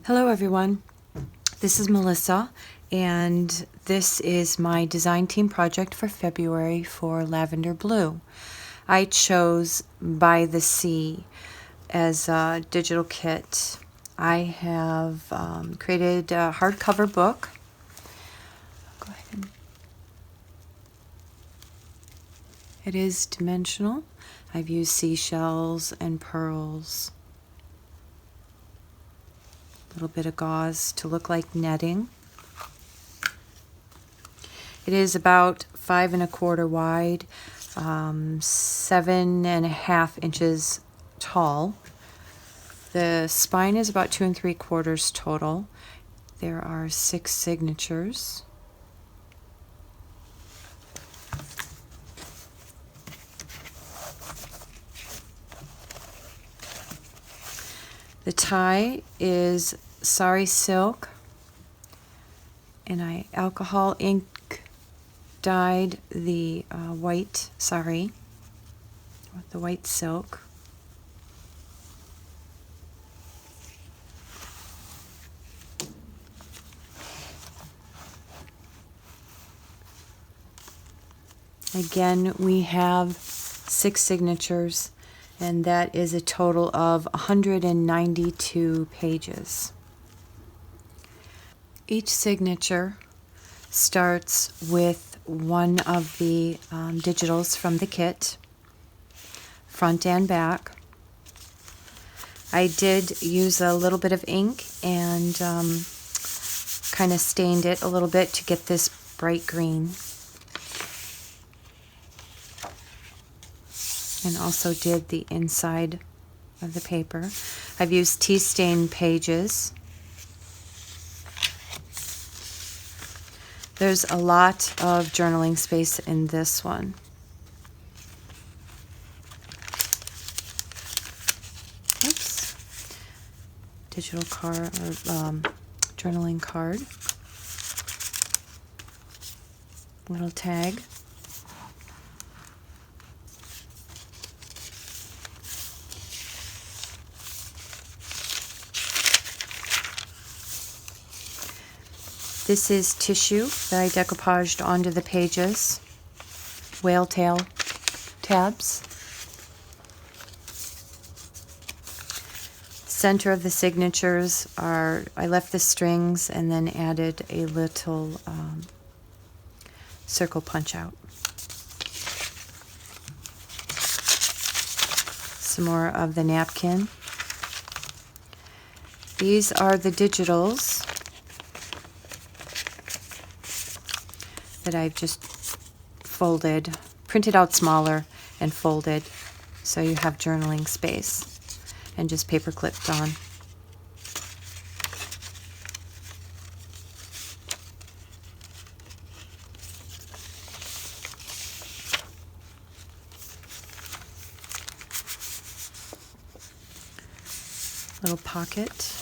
Hello everyone, this is Melissa and this is my design team project for February for Lavender Blue. I chose By the Sea as a digital kit. I have created a hardcover book. Go ahead and... It is dimensional. I've used seashells and pearls. A little bit of gauze to look like netting. It is about 5 1/4 wide, 7 1/2 inches tall. The spine is about 2 3/4 total. There are 6 signatures. The tie is sari silk, and I alcohol ink dyed the white sari with the white silk. Again, we have 6 signatures, and that is a total of 192 pages. Each signature starts with one of the digitals from the kit, front and back. I did use a little bit of ink and kind of stained it a little bit to get this bright green. And also did the inside of the paper. I've used tea stain pages. There's a lot of journaling space in this one. Oops. Digital card or journaling card. Little tag. This is tissue that I decoupaged onto the pages, whale tail tabs. Center of the signatures are, I left the strings and then added a little circle punch out. Some more of the napkin. These are the digitals that I've just folded, printed out smaller and folded so you have journaling space, and just paper clipped on. Little pocket.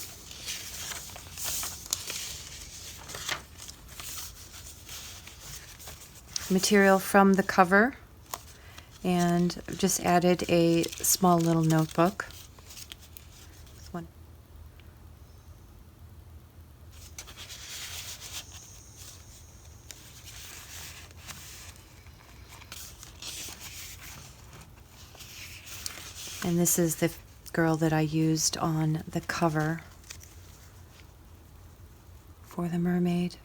Material from the cover, and just added a small little notebook. This one. And this is the girl that I used on the cover for the mermaid.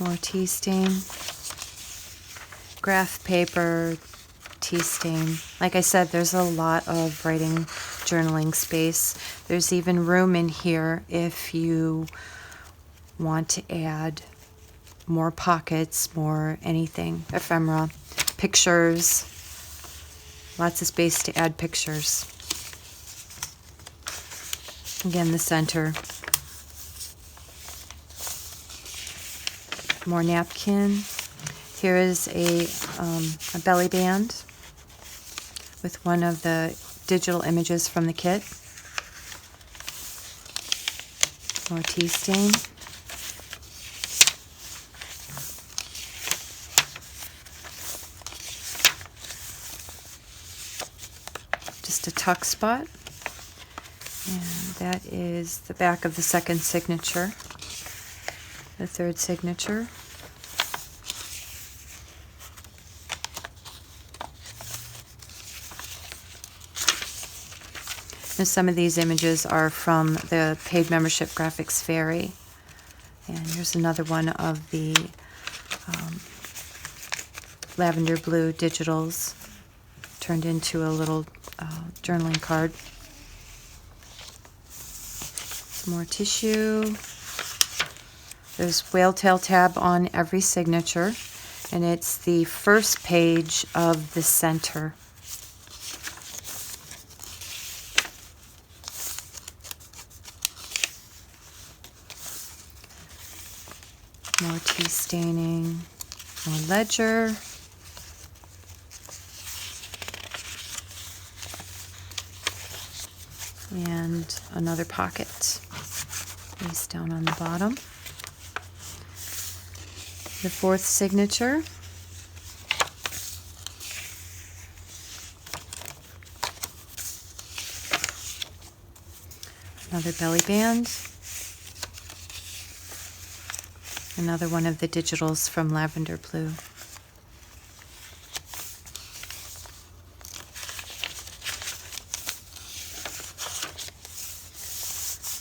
More tea stain, graph paper, tea stain. Like I said, there's a lot of writing journaling space. There's even room in here if you want to add more pockets, more anything, ephemera, pictures, lots of space to add pictures. Again, the center. More napkin. Here is a belly band with one of the digital images from the kit. More tea stain. just a tuck spot. And that is the back of the second signature. The third signature. Now, some of these images are from the paid membership Graphics Fairy. And here's another one of the Lavender Blu digitals turned into a little journaling card. Some more tissue. There's whale tail tab on every signature, and it's the first page of the center. More tea staining, more ledger. And another pocket, face down on the bottom. The fourth signature. Another belly band. Another one of the digitals from Lavender Blu.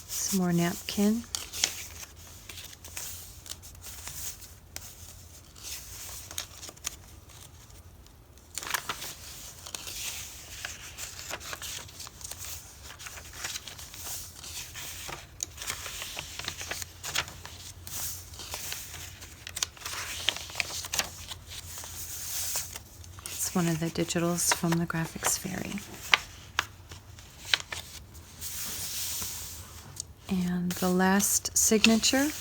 Some more napkin. One of the digitals from the Graphics Fairy. And the last signature.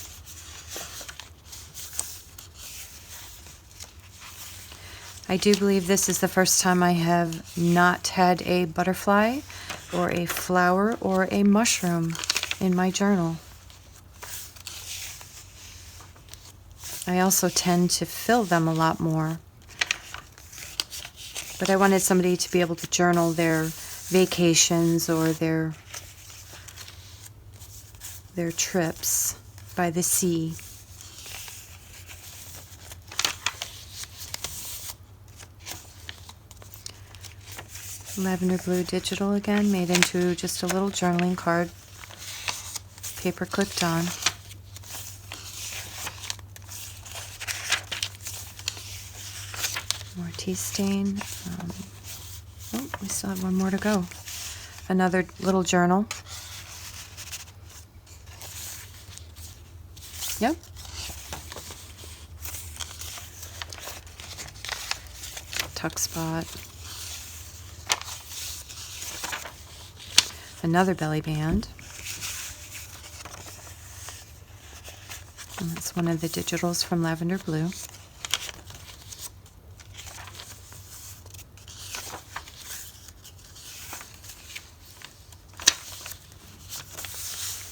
I do believe this is the first time I have not had a butterfly or a flower or a mushroom in my journal. I also tend to fill them a lot more. But I wanted somebody to be able to journal their vacations or their trips by the sea. Lavender Blu digital again, made into just a little journaling card, paper clipped on. More tea stain. Oh, we still have one more to go. Another little journal. Yep. Tuck spot. Another belly band. And that's one of the digitals from Lavender Blu.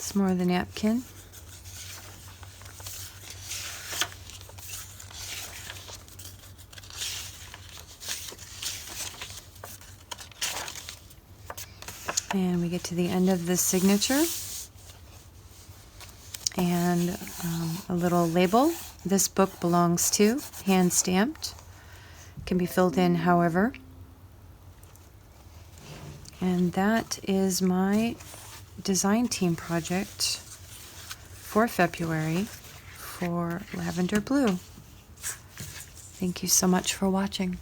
Some more of the napkin. And we get to the end of the signature. And a little label. This book belongs to, hand stamped. Can be filled in however. And that is my design team project for February for Lavender Blu. Thank you so much for watching.